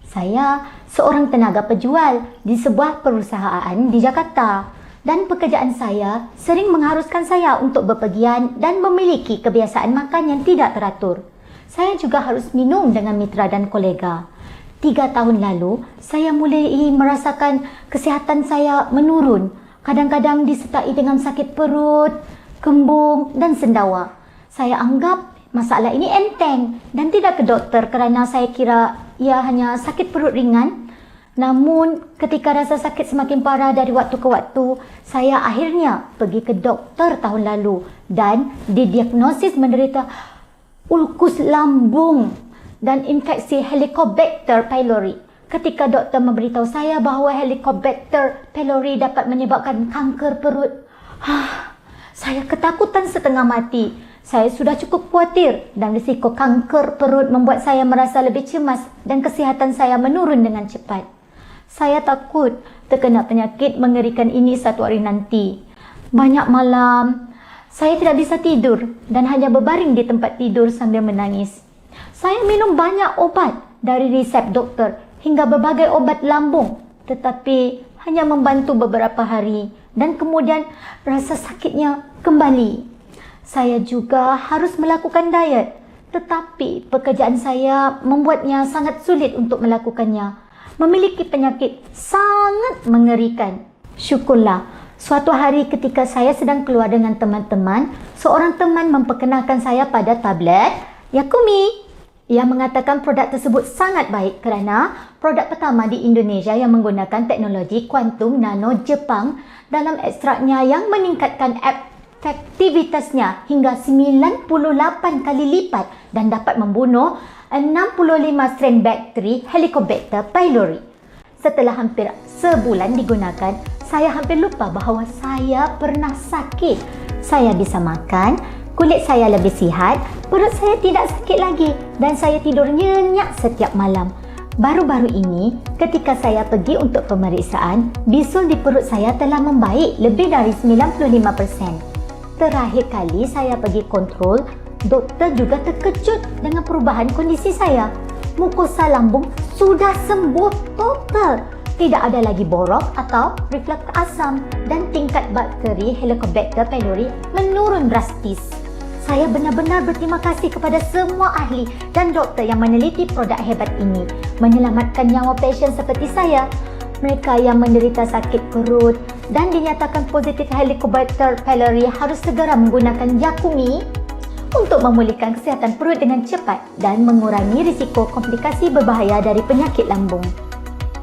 Saya seorang tenaga penjual di sebuah perusahaan di Jakarta dan pekerjaan saya sering mengharuskan saya untuk bepergian dan memiliki kebiasaan makan yang tidak teratur. Saya juga harus minum dengan mitra dan kolega. 3 tahun lalu, saya mulai merasakan kesihatan saya menurun. Kadang-kadang disertai dengan sakit perut, kembung dan sendawa. Saya anggap masalah ini enteng dan tidak ke doktor kerana saya kira ia hanya sakit perut ringan. Namun, ketika rasa sakit semakin parah dari waktu ke waktu, saya akhirnya pergi ke doktor tahun lalu dan didiagnosis menderita ulkus lambung dan infeksi Helicobacter pylori. Ketika doktor memberitahu saya bahawa Helicobacter pylori dapat menyebabkan kanker perut, saya ketakutan setengah mati. Saya sudah cukup khawatir dan risiko kanker perut membuat saya merasa lebih cemas dan kesihatan saya menurun dengan cepat. Saya takut terkena penyakit mengerikan ini satu hari nanti. Banyak malam, saya tidak bisa tidur dan hanya berbaring di tempat tidur sambil menangis. Saya minum banyak obat dari resep doktor hingga berbagai obat lambung, tetapi hanya membantu beberapa hari dan kemudian rasa sakitnya kembali. Saya juga harus melakukan diet, tetapi pekerjaan saya membuatnya sangat sulit untuk melakukannya. Memiliki penyakit sangat mengerikan. Syukurlah, suatu hari ketika saya sedang keluar dengan teman-teman, seorang teman memperkenalkan saya pada tablet Yakumi. Ia mengatakan produk tersebut sangat baik kerana produk pertama di Indonesia yang menggunakan teknologi kuantum nano Jepang dalam ekstraknya yang meningkatkan efektivitasnya hingga 98 kali lipat dan dapat membunuh 65 strain bakteri Helicobacter pylori. Setelah hampir sebulan digunakan, saya hampir lupa bahawa saya pernah sakit. Saya bisa makan, kulit saya lebih sihat, perut saya tidak sakit lagi dan saya tidur nyenyak setiap malam. Baru-baru ini, ketika saya pergi untuk pemeriksaan, bisul di perut saya telah membaik lebih dari 95%. Terakhir kali saya pergi kontrol, doktor juga terkejut dengan perubahan kondisi saya. Mukosa lambung sudah sembuh total. Tidak ada lagi borok atau reflux asam dan tingkat bakteri Helicobacter pylori menurun drastis. Saya benar-benar berterima kasih kepada semua ahli dan doktor yang meneliti produk hebat ini, menyelamatkan nyawa pasien seperti saya. Mereka yang menderita sakit perut dan dinyatakan positif Helicobacter pylori harus segera menggunakan Yakumi untuk memulihkan kesihatan perut dengan cepat dan mengurangi risiko komplikasi berbahaya dari penyakit lambung.